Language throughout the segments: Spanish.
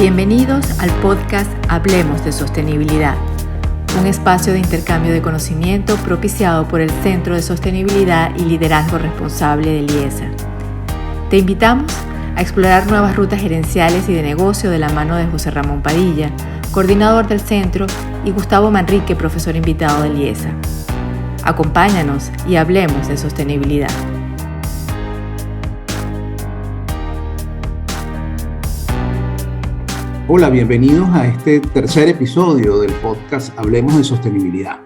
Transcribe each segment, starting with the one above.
Bienvenidos al podcast Hablemos de Sostenibilidad, un espacio de intercambio de conocimiento propiciado por el Centro de Sostenibilidad y Liderazgo Responsable del IESA. Te invitamos a explorar nuevas rutas gerenciales y de negocio de la mano de José Ramón Padilla, coordinador del centro, y Gustavo Manrique, profesor invitado del IESA. Acompáñanos y hablemos de sostenibilidad. Hola, bienvenidos a este tercer episodio del podcast Hablemos de Sostenibilidad.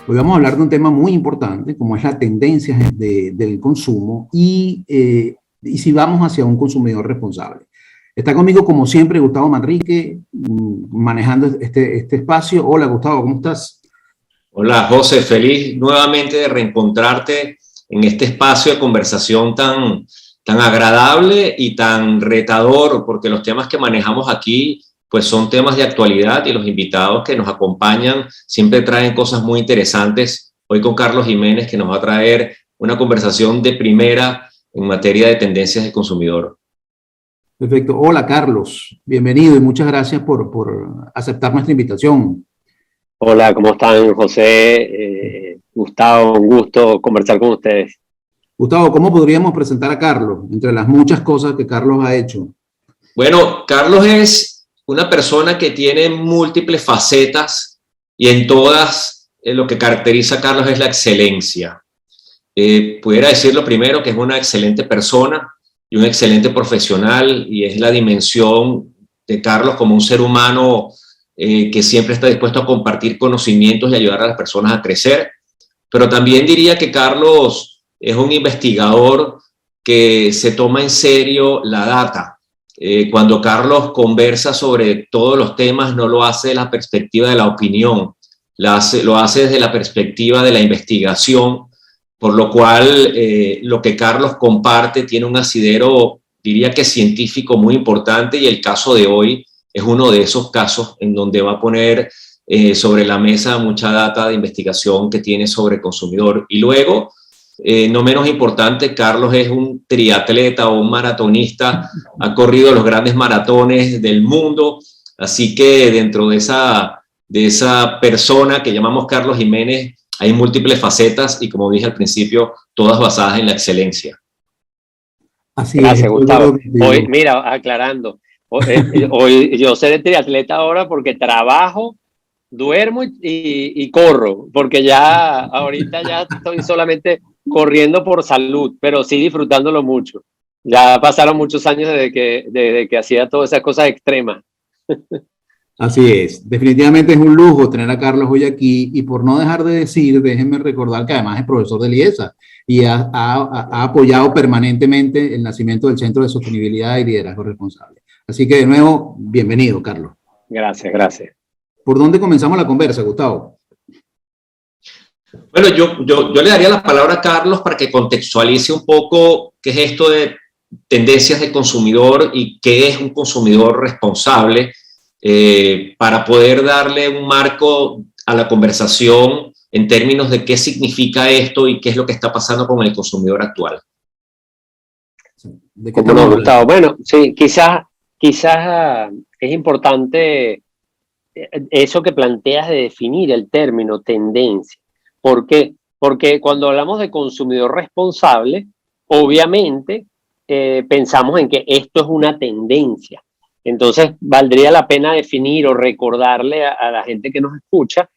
Hoy vamos a hablar de un tema muy importante, como es la tendencia del consumo y si vamos hacia un consumidor responsable. Está conmigo, como siempre, Gustavo Manrique, manejando este espacio. Hola, Gustavo, ¿cómo estás? Hola, José, feliz nuevamente de reencontrarte en este espacio de conversación tan agradable y tan retador, porque los temas que manejamos aquí pues son temas de actualidad y los invitados que nos acompañan siempre traen cosas muy interesantes. Hoy con Carlos Jiménez, que nos va a traer una conversación de primera en materia de tendencias del consumidor. Perfecto. Hola, Carlos. Bienvenido y muchas gracias por aceptar nuestra invitación. Hola, ¿cómo están, José? Gustavo, un gusto conversar con ustedes. Gustavo, ¿cómo podríamos presentar a Carlos entre las muchas cosas que Carlos ha hecho? Bueno, Carlos es una persona que tiene múltiples facetas y en todas lo que caracteriza a Carlos es la excelencia. Pudiera decirlo primero que es una excelente persona y un excelente profesional, y es la dimensión de Carlos como un ser humano que siempre está dispuesto a compartir conocimientos y ayudar a las personas a crecer. Pero también diría que Carlos es un investigador que se toma en serio la data. Cuando Carlos conversa sobre todos los temas, no lo hace desde la perspectiva de la opinión, lo hace desde la perspectiva de la investigación, por lo cual lo que Carlos comparte tiene un asidero, diría que científico, muy importante, y el caso de hoy es uno de esos casos en donde va a poner sobre la mesa mucha data de investigación que tiene sobre el consumidor. Y luego, no menos importante, Carlos es un triatleta o un maratonista, ha corrido los grandes maratones del mundo, así que dentro de esa persona que llamamos Carlos Jiménez hay múltiples facetas y, como dije al principio, todas basadas en la excelencia. Así Gracias, es, Gustavo. Hoy, mira, aclarando, hoy yo seré triatleta ahora porque trabajo, duermo y corro, porque ya ahorita ya estoy solamente corriendo por salud, pero sí disfrutándolo mucho. Ya pasaron muchos años desde que hacía todas esas cosas extremas. Así es, definitivamente es un lujo tener a Carlos hoy aquí, y por no dejar de decir, déjenme recordar que además es profesor del IESA y ha apoyado permanentemente el nacimiento del Centro de Sostenibilidad y Liderazgo Responsable. Así que de nuevo, bienvenido, Carlos. Gracias, gracias. ¿Por dónde comenzamos la conversa, Gustavo? Bueno, yo le daría la palabra a Carlos para que contextualice un poco qué es esto de tendencias de consumidor y qué es un consumidor responsable, para poder darle un marco a la conversación en términos de qué significa esto y qué es lo que está pasando con el consumidor actual. ¿Cómo no, Gustavo? Bueno, sí, quizás es importante eso que planteas de definir el término tendencia. ¿Por qué? Porque cuando hablamos de consumidor responsable, obviamente pensamos en que esto es una tendencia. Entonces, valdría la pena definir o recordarle a la gente que nos escucha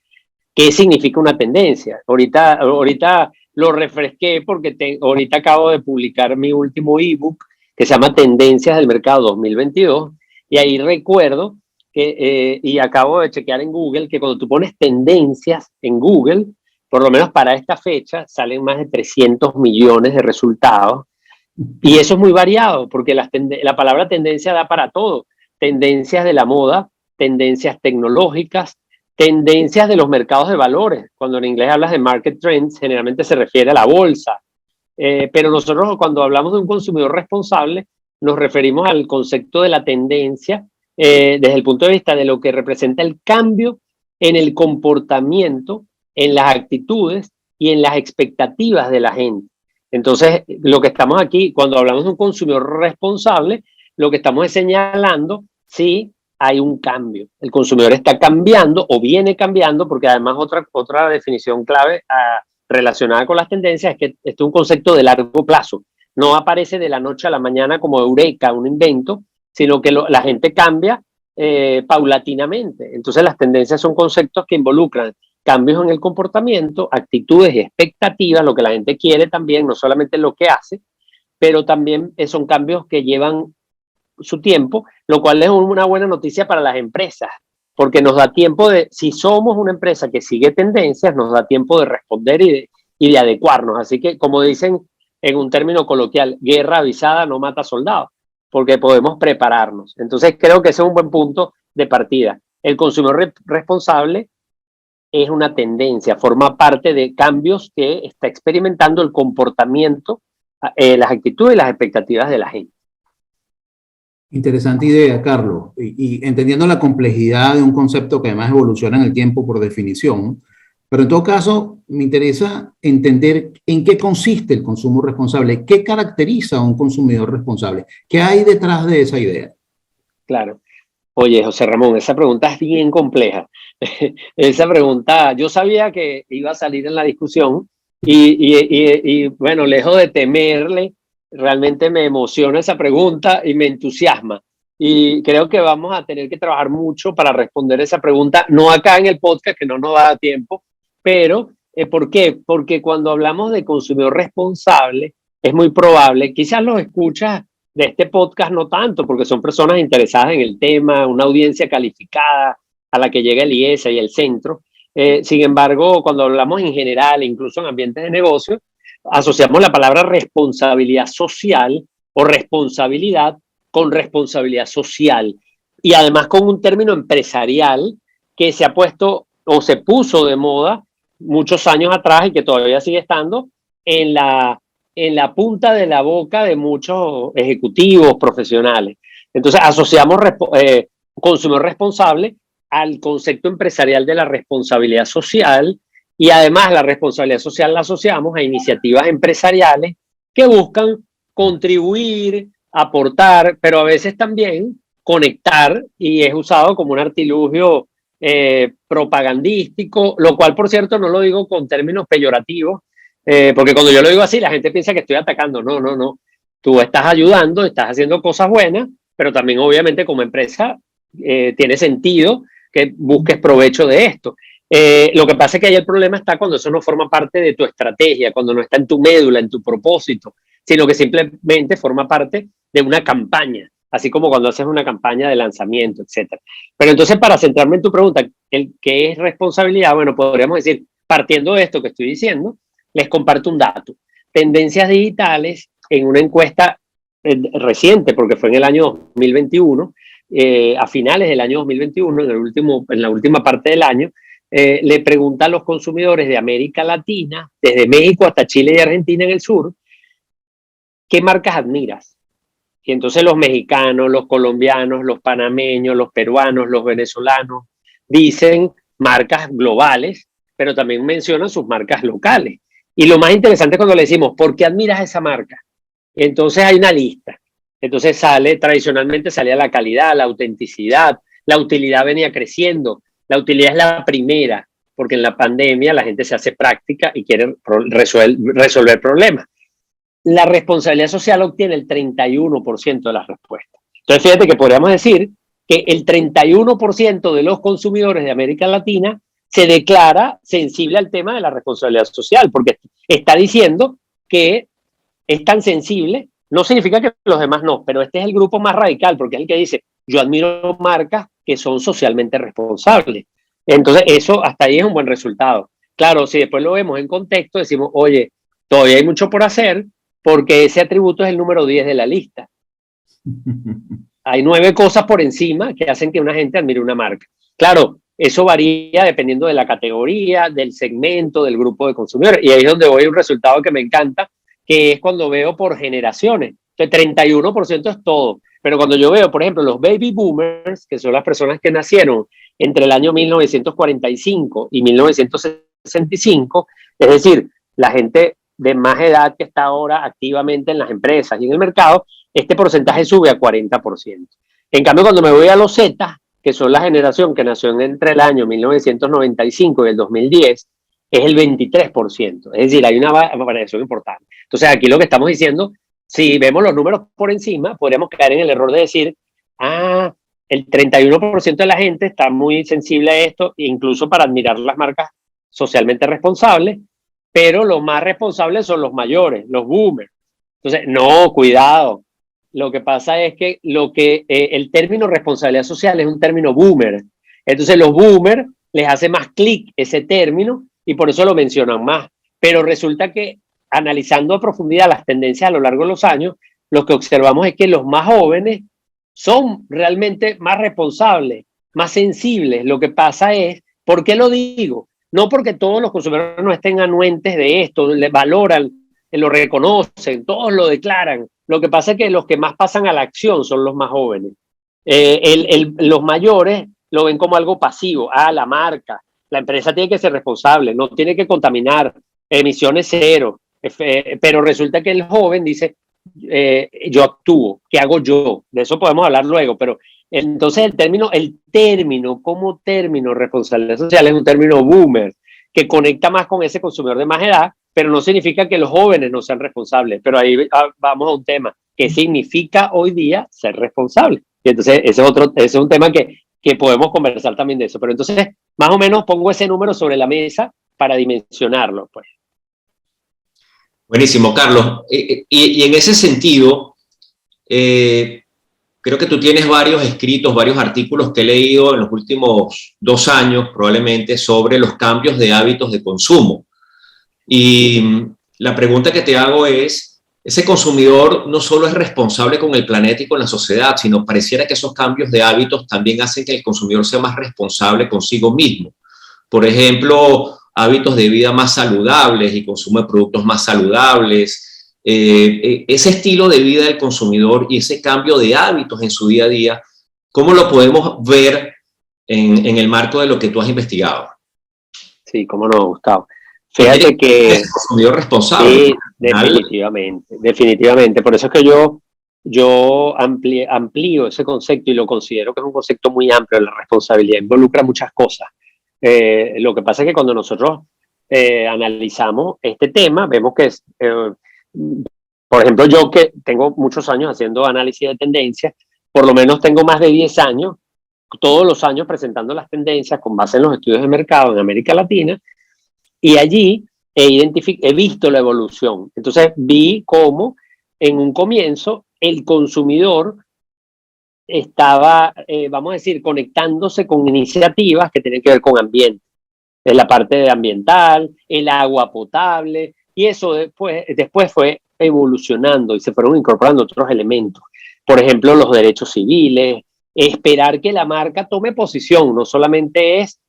qué significa una tendencia. Ahorita lo refresqué porque ahorita acabo de publicar mi último ebook que se llama Tendencias del Mercado 2022, y ahí recuerdo que, y acabo de chequear en Google, que cuando tú pones tendencias en Google, por lo menos para esta fecha, salen más de 300 millones de resultados. Y eso es muy variado, porque la palabra tendencia da para todo. Tendencias de la moda, tendencias tecnológicas, tendencias de los mercados de valores. Cuando en inglés hablas de market trends, generalmente se refiere a la bolsa. Pero nosotros, cuando hablamos de un consumidor responsable, nos referimos al concepto de la tendencia desde el punto de vista de lo que representa el cambio en el comportamiento, en las actitudes y en las expectativas de la gente. Entonces, lo que estamos aquí, cuando hablamos de un consumidor responsable, lo que estamos es señalando, sí, hay un cambio. El consumidor está cambiando o viene cambiando, porque además otra definición clave relacionada con las tendencias es que este es un concepto de largo plazo. No aparece de la noche a la mañana como eureka, un invento, sino que la gente cambia paulatinamente. Entonces las tendencias son conceptos que involucran cambios en el comportamiento, actitudes y expectativas, lo que la gente quiere también, no solamente lo que hace, pero también son cambios que llevan su tiempo, lo cual es una buena noticia para las empresas, porque nos da tiempo si somos una empresa que sigue tendencias, nos da tiempo de responder y de adecuarnos. Así que, como dicen en un término coloquial, guerra avisada no mata soldados, porque podemos prepararnos. Entonces, creo que ese es un buen punto de partida. El consumidor responsable es una tendencia, forma parte de cambios que está experimentando el comportamiento, las actitudes y las expectativas de la gente. Interesante idea, Carlos. Y entendiendo la complejidad de un concepto que además evoluciona en el tiempo por definición, pero en todo caso me interesa entender en qué consiste el consumo responsable, qué caracteriza a un consumidor responsable, qué hay detrás de esa idea. Claro. Oye, José Ramón, esa pregunta es bien compleja. Esa pregunta, yo sabía que iba a salir en la discusión y bueno, lejos de temerle, realmente me emociona esa pregunta y me entusiasma. Y creo que vamos a tener que trabajar mucho para responder esa pregunta, no acá en el podcast, que no nos da tiempo, pero ¿por qué? Porque cuando hablamos de consumidor responsable, es muy probable, quizás los escuchas de este podcast no tanto, porque son personas interesadas en el tema, una audiencia calificada a la que llega el IESA y el centro. Sin embargo, cuando hablamos en general, incluso en ambientes de negocio, asociamos la palabra responsabilidad social o responsabilidad con responsabilidad social. Y además con un término empresarial que se ha puesto o se puso de moda muchos años atrás y que todavía sigue estando en la punta de la boca de muchos ejecutivos profesionales. Entonces asociamos consumidor responsable al concepto empresarial de la responsabilidad social y además la responsabilidad social la asociamos a iniciativas empresariales que buscan contribuir, aportar, pero a veces también conectar y es usado como un artilugio propagandístico, lo cual por cierto no lo digo con términos peyorativos, porque cuando yo lo digo así, la gente piensa que estoy atacando. No, no, no. Tú estás ayudando, estás haciendo cosas buenas, pero también obviamente como empresa tiene sentido que busques provecho de esto. Lo que pasa es que ahí el problema está cuando eso no forma parte de tu estrategia, cuando no está en tu médula, en tu propósito, sino que simplemente forma parte de una campaña, así como cuando haces una campaña de lanzamiento, etc. Pero entonces, para centrarme en tu pregunta, ¿qué es responsabilidad? Bueno, podríamos decir, partiendo de esto que estoy diciendo, les comparto un dato. Tendencias digitales en una encuesta reciente, porque fue en el año 2021, a finales del año 2021, en la última parte del año, le pregunta a los consumidores de América Latina, desde México hasta Chile y Argentina en el sur, ¿qué marcas admiras? Y entonces los mexicanos, los colombianos, los panameños, los peruanos, los venezolanos dicen marcas globales, pero también mencionan sus marcas locales. Y lo más interesante es cuando le decimos, ¿por qué admiras esa marca? Entonces hay una lista. Entonces tradicionalmente salía la calidad, la autenticidad, la utilidad venía creciendo. La utilidad es la primera, porque en la pandemia la gente se hace práctica y quiere resolver problemas. La responsabilidad social obtiene el 31% de las respuestas. Entonces fíjate que podríamos decir que el 31% de los consumidores de América Latina se declara sensible al tema de la responsabilidad social, porque está diciendo que es tan sensible, no significa que los demás no, pero este es el grupo más radical, porque es el que dice, yo admiro marcas que son socialmente responsables. Entonces eso hasta ahí es un buen resultado. Claro, si después lo vemos en contexto, decimos, oye, todavía hay mucho por hacer, porque ese atributo es el número 10 de la lista. Hay 9 cosas por encima que hacen que una gente admire una marca. Claro, eso varía dependiendo de la categoría, del segmento, del grupo de consumidores. Y ahí es donde voy a un resultado que me encanta, que es cuando veo por generaciones. Entonces, 31% es todo. Pero cuando yo veo, por ejemplo, los baby boomers, que son las personas que nacieron entre el año 1945 y 1965, es decir, la gente de más edad que está ahora activamente en las empresas y en el mercado, este porcentaje sube a 40%. En cambio, cuando me voy a los Z, que son la generación que nació entre el año 1995 y el 2010, es el 23%. Es decir, hay una variación importante. Entonces, aquí lo que estamos diciendo, si vemos los números por encima, podríamos caer en el error de decir, el 31% de la gente está muy sensible a esto, incluso para admirar las marcas socialmente responsables, pero los más responsables son los mayores, los boomers. Entonces, no, cuidado. Lo que pasa es que el término responsabilidad social es un término boomer. Entonces, los boomers les hace más clic ese término y por eso lo mencionan más. Pero resulta que analizando a profundidad las tendencias a lo largo de los años, lo que observamos es que los más jóvenes son realmente más responsables, más sensibles. Lo que pasa es, ¿por qué lo digo? No porque todos los consumidores no estén anuentes de esto, le valoran, lo reconocen, todos lo declaran. Lo que pasa es que los que más pasan a la acción son los más jóvenes. Los mayores lo ven como algo pasivo. La marca, la empresa tiene que ser responsable, no tiene que contaminar, emisiones cero. Pero resulta que el joven dice, yo actúo, ¿qué hago yo? De eso podemos hablar luego, pero entonces el término como término responsabilidad social es un término boomer que conecta más con ese consumidor de más edad, pero no significa que los jóvenes no sean responsables. Pero ahí vamos a un tema. ¿Qué significa hoy día ser responsable? Y entonces ese es un tema que podemos conversar también de eso. Pero entonces, más o menos pongo ese número sobre la mesa para dimensionarlo, pues. Buenísimo, Carlos. Y en ese sentido, creo que tú tienes varios escritos, varios artículos que he leído en los últimos 2 años, probablemente, sobre los cambios de hábitos de consumo. Y la pregunta que te hago es, ese consumidor no solo es responsable con el planeta y con la sociedad, sino pareciera que esos cambios de hábitos también hacen que el consumidor sea más responsable consigo mismo. Por ejemplo, hábitos de vida más saludables y consumo de productos más saludables. Ese estilo de vida del consumidor y ese cambio de hábitos en su día a día, ¿cómo lo podemos ver en el marco de lo que tú has investigado? Sí, cómo no, Gustavo. Fíjate que... Es consumidor responsable. Sí, definitivamente. Por eso es que yo amplío ese concepto y lo considero que es un concepto muy amplio. La responsabilidad involucra muchas cosas. Lo que pasa es que cuando nosotros analizamos este tema, vemos que por ejemplo, yo que tengo muchos años haciendo análisis de tendencias, por lo menos tengo más de 10 años, todos los años presentando las tendencias con base en los estudios de mercado en América Latina, y allí he visto la evolución. Entonces vi cómo en un comienzo el consumidor estaba, vamos a decir, conectándose con iniciativas que tienen que ver con ambiente, en la parte ambiental, el agua potable, y eso después fue evolucionando y se fueron incorporando otros elementos. Por ejemplo, los derechos civiles, esperar que la marca tome posición, no solamente es,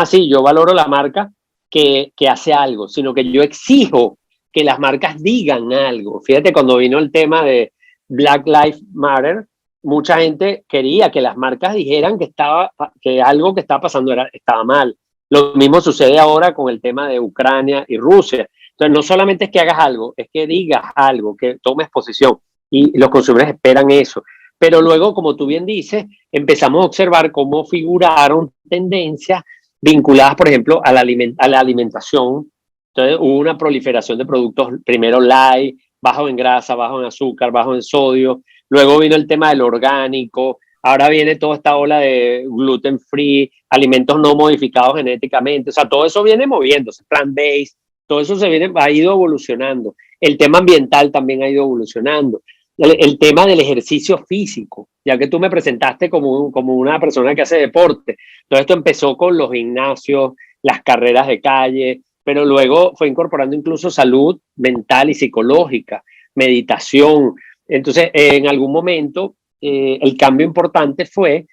sí, yo valoro la marca que hace algo, sino que yo exijo que las marcas digan algo. Fíjate, cuando vino el tema de Black Lives Matter, mucha gente quería que las marcas dijeran que algo que estaba pasando estaba mal. Lo mismo sucede ahora con el tema de Ucrania y Rusia. Entonces, no solamente es que hagas algo, es que digas algo, que tomes posición. Y los consumidores esperan eso. Pero luego, como tú bien dices, empezamos a observar cómo figuraron tendencias vinculadas, por ejemplo, a la alimentación. Entonces, hubo una proliferación de productos, primero light, bajo en grasa, bajo en azúcar, bajo en sodio. Luego vino el tema del orgánico. Ahora viene toda esta ola de gluten free, alimentos no modificados genéticamente. O sea, todo eso viene moviéndose, plant-based. Todo eso ha ido evolucionando. El tema ambiental también ha ido evolucionando. El tema del ejercicio físico, ya que tú me presentaste como una persona que hace deporte. Todo esto empezó con los gimnasios, las carreras de calle, pero luego fue incorporando incluso salud mental y psicológica, meditación. Entonces, en algún momento, el cambio importante fue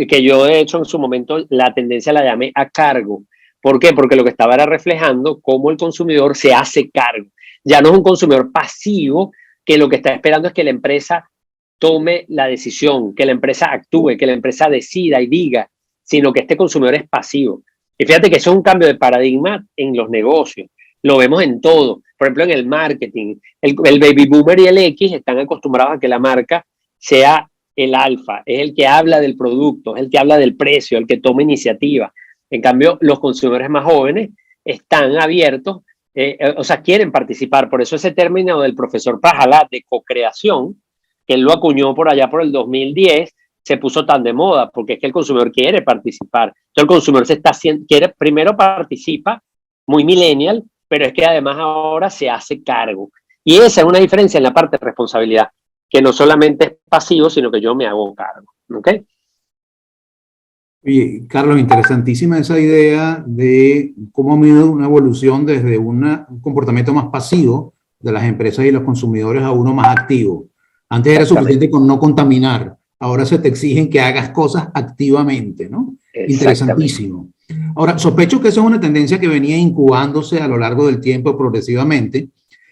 que yo, de hecho, en su momento, la tendencia la llamé a cargo. ¿Por qué? Porque lo que estaba era reflejando cómo el consumidor se hace cargo. Ya no es un consumidor pasivo, que lo que está esperando es que la empresa tome la decisión, que la empresa actúe, que la empresa decida y diga, sino que este consumidor es pasivo. Y fíjate que eso es un cambio de paradigma en los negocios. Lo vemos en todo. Por ejemplo, en el marketing. El baby boomer y el X están acostumbrados a que la marca sea el alfa, es el que habla del producto, es el que habla del precio, el que toma iniciativa. En cambio, los consumidores más jóvenes están abiertos, o sea, quieren participar. Por eso ese término del profesor Prahalad de co-creación, que él lo acuñó por allá por el 2010, se puso tan de moda, porque es que el consumidor quiere participar. Entonces el consumidor se está haciendo, primero participa, muy millennial, pero es que además ahora se hace cargo. Y esa es una diferencia en la parte de responsabilidad, que no solamente es pasivo, sino que yo me hago cargo. ¿Ok? Oye, Carlos, interesantísima esa idea de cómo ha habido una evolución desde un comportamiento más pasivo de las empresas y los consumidores a uno más activo. Antes era suficiente con no contaminar, ahora se te exigen que hagas cosas activamente, ¿no? Interesantísimo. Ahora, sospecho que eso es una tendencia que venía incubándose a lo largo del tiempo progresivamente,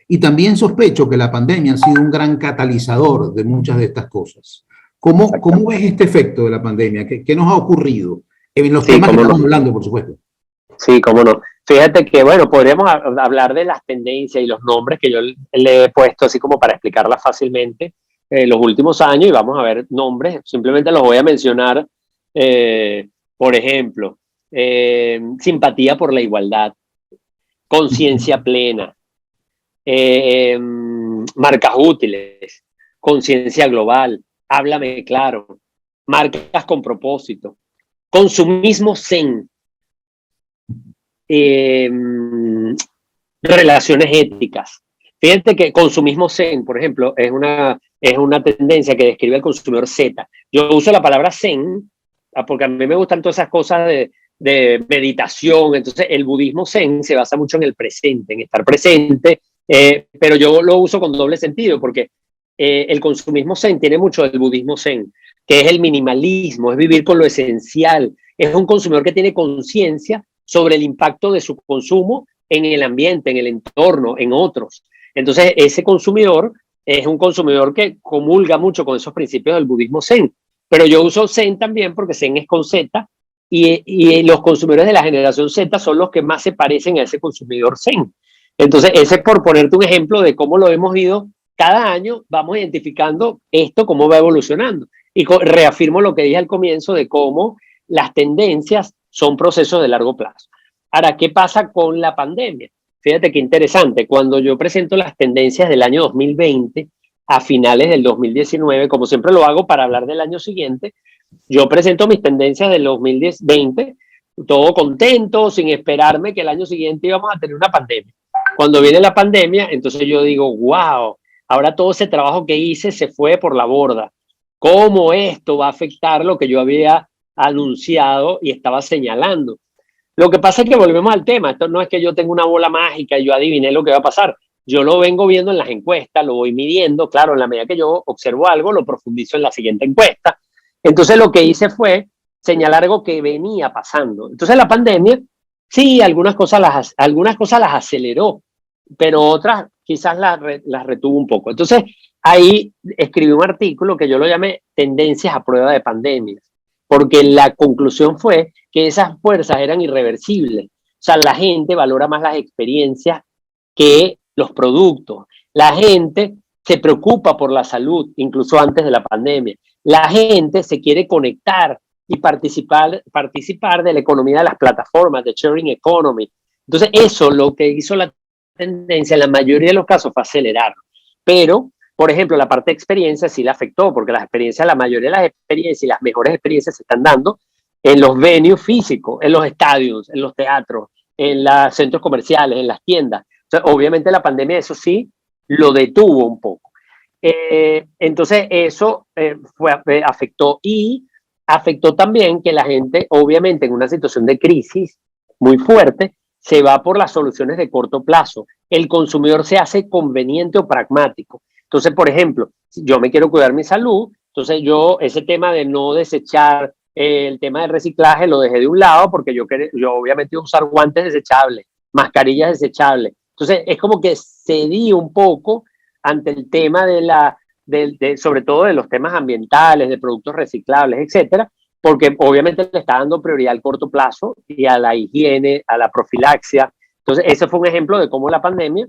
y también sospecho que la pandemia ha sido un gran catalizador de muchas de estas cosas. ¿Cómo ves este efecto de la pandemia? ¿Qué nos ha ocurrido? En los temas que estamos hablando, por supuesto. Sí, cómo no. Fíjate que, bueno, podríamos hablar de las tendencias y los nombres que yo le he puesto así como para explicarlas fácilmente los últimos años, y vamos a ver nombres, simplemente los voy a mencionar. Por ejemplo, simpatía por la igualdad, conciencia plena, marcas útiles, conciencia global, háblame claro, marcas con propósito, consumismo zen, relaciones éticas. Fíjate que consumismo zen, por ejemplo, es una tendencia que describe al consumidor Z. Yo uso la palabra zen porque a mí me gustan todas esas cosas de meditación. Entonces el budismo zen se basa mucho en el presente, en estar presente, pero yo lo uso con doble sentido, porque el consumismo zen tiene mucho del budismo zen, que es el minimalismo, es vivir con lo esencial. Es un consumidor que tiene conciencia sobre el impacto de su consumo en el ambiente, en el entorno, en otros. Entonces, ese consumidor es un consumidor que comulga mucho con esos principios del budismo zen. Pero yo uso zen también porque zen es con Z, y los consumidores de la generación Z son los que más se parecen a ese consumidor zen. Entonces, ese es por ponerte un ejemplo de cómo lo hemos ido. Cada año vamos identificando esto, cómo va evolucionando. Y reafirmo lo que dije al comienzo de cómo las tendencias son procesos de largo plazo. Ahora, ¿qué pasa con la pandemia? Fíjate qué interesante. Cuando yo presento las tendencias del año 2020 a finales del 2019, como siempre lo hago para hablar del año siguiente, yo presento mis tendencias del 2020, todo contento, sin esperarme que el año siguiente íbamos a tener una pandemia. Cuando viene la pandemia, entonces yo digo, wow, ahora todo ese trabajo que hice se fue por la borda. ¿Cómo esto va a afectar lo que yo había anunciado y estaba señalando? Lo que pasa es que volvemos al tema. Esto no es que yo tenga una bola mágica y yo adiviné lo que va a pasar. Yo lo vengo viendo en las encuestas, lo voy midiendo. Claro, en la medida que yo observo algo, lo profundizo en la siguiente encuesta. Entonces lo que hice fue señalar algo que venía pasando. Entonces la pandemia, sí, algunas cosas las aceleró, pero otras quizás las retuvo un poco. Entonces ahí escribí un artículo que yo lo llamé Tendencias a prueba de pandemias, porque la conclusión fue que esas fuerzas eran irreversibles. O sea, la gente valora más las experiencias que los productos. La gente se preocupa por la salud, incluso antes de la pandemia. La gente se quiere conectar y participar de la economía de las plataformas, de sharing economy. Entonces, eso lo que hizo la tendencia en la mayoría de los casos fue acelerar. Pero, por ejemplo, la parte de experiencia sí la afectó, porque las experiencias, la mayoría de las experiencias y las mejores experiencias se están dando en los venues físicos, en los estadios, en los teatros, en los centros comerciales, en las tiendas. Entonces, obviamente la pandemia, eso sí, lo detuvo un poco. Entonces, eso afectó, y afectó también que la gente, obviamente, en una situación de crisis muy fuerte, se va por las soluciones de corto plazo. El consumidor se hace conveniente o pragmático. Entonces, por ejemplo, yo me quiero cuidar mi salud, entonces yo ese tema de no desechar, el tema del reciclaje lo dejé de un lado, porque yo obviamente iba a usar guantes desechables, mascarillas desechables. Entonces, es como que cedí un poco ante el tema sobre todo de los temas ambientales, de productos reciclables, etcétera, porque obviamente le está dando prioridad al corto plazo y a la higiene, a la profilaxia. Entonces, ese fue un ejemplo de cómo la pandemia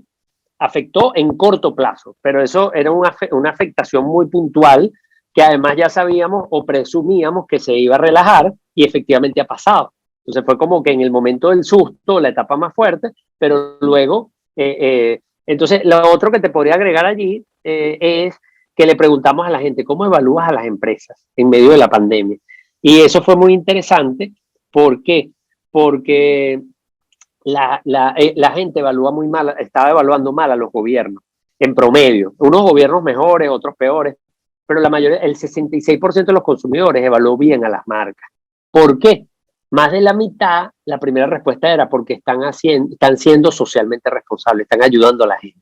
afectó en corto plazo, pero eso era una afectación muy puntual que además ya sabíamos o presumíamos que se iba a relajar y efectivamente ha pasado. Entonces fue como que en el momento del susto, la etapa más fuerte, pero luego, entonces lo otro que te podría agregar allí es que le preguntamos a la gente, ¿cómo evalúas a las empresas en medio de la pandemia? Y eso fue muy interesante. ¿Por qué? Porque la gente evalúa muy mal, estaba evaluando mal a los gobiernos, en promedio. Unos gobiernos mejores, otros peores, pero la mayoría, el 66% de los consumidores evaluó bien a las marcas. ¿Por qué? Más de la mitad, la primera respuesta era porque están siendo socialmente responsables, están ayudando a la gente.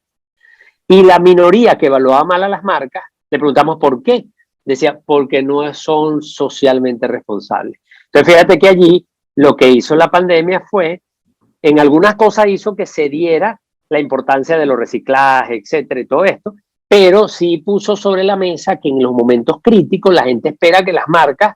Y la minoría que evaluaba mal a las marcas, le preguntamos por qué. Decía, porque no son socialmente responsables. Entonces, fíjate que allí lo que hizo la pandemia fue, en algunas cosas hizo que se diera la importancia de los reciclajes, etcétera, y todo esto, pero sí puso sobre la mesa que en los momentos críticos la gente espera que las marcas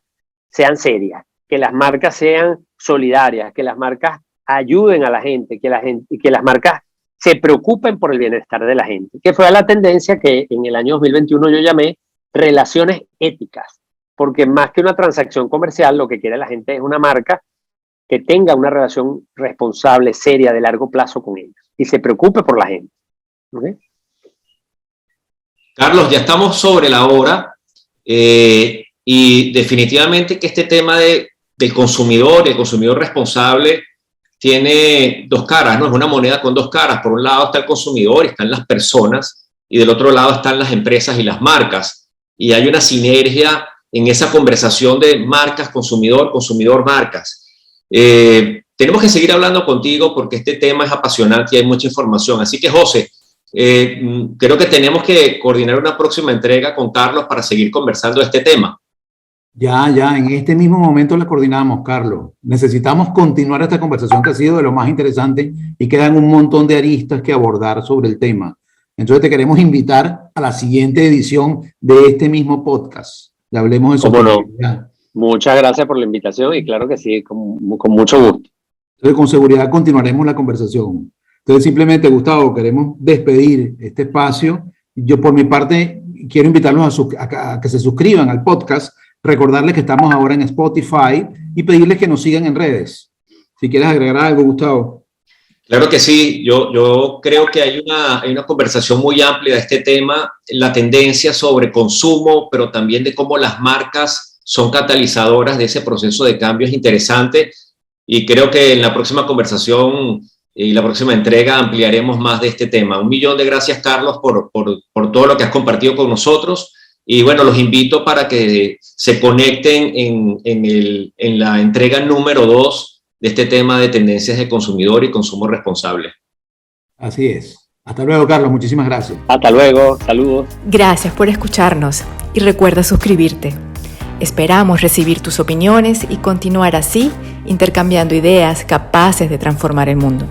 sean serias, que las marcas sean solidarias, que las marcas ayuden a la gente, que las marcas se preocupen por el bienestar de la gente, que fue la tendencia que en el año 2021 yo llamé relaciones éticas, porque más que una transacción comercial, lo que quiere la gente es una marca que tenga una relación responsable, seria, de largo plazo con ellos y se preocupe por la gente. ¿Okay? Carlos, ya estamos sobre la hora y definitivamente que este tema del consumidor, el consumidor responsable, tiene dos caras, ¿no? Es una moneda con dos caras. Por un lado está el consumidor, están las personas, y del otro lado están las empresas y las marcas. Y hay una sinergia en esa conversación de marcas, consumidor, consumidor, marcas. Tenemos que seguir hablando contigo porque este tema es apasionante y hay mucha información. Así que, José, creo que tenemos que coordinar una próxima entrega con Carlos para seguir conversando de este tema. Ya, en este mismo momento la coordinamos, Carlos. Necesitamos continuar esta conversación que ha sido de lo más interesante y quedan un montón de aristas que abordar sobre el tema. Entonces te queremos invitar a la siguiente edición de este mismo podcast. Le hablemos de sostenibilidad. No. Muchas gracias por la invitación y claro que sí, con mucho gusto. Entonces con seguridad continuaremos la conversación. Entonces simplemente, Gustavo, queremos despedir este espacio. Yo por mi parte quiero invitarlos a que se suscriban al podcast. Recordarles que estamos ahora en Spotify y pedirles que nos sigan en redes. Si quieres agregar algo, Gustavo. Claro que sí, yo creo que hay una conversación muy amplia de este tema, la tendencia sobre consumo, pero también de cómo las marcas son catalizadoras de ese proceso de cambio es interesante y creo que en la próxima conversación y la próxima entrega ampliaremos más de este tema. 1.000.000 de gracias, Carlos, por todo lo que has compartido con nosotros. Y bueno, los invito para que se conecten en la entrega número 2 de este tema de tendencias de consumidor y consumo responsable. Así es. Hasta luego, Carlos. Muchísimas gracias. Hasta luego. Saludos. Gracias por escucharnos y recuerda suscribirte. Esperamos recibir tus opiniones y continuar así intercambiando ideas capaces de transformar el mundo.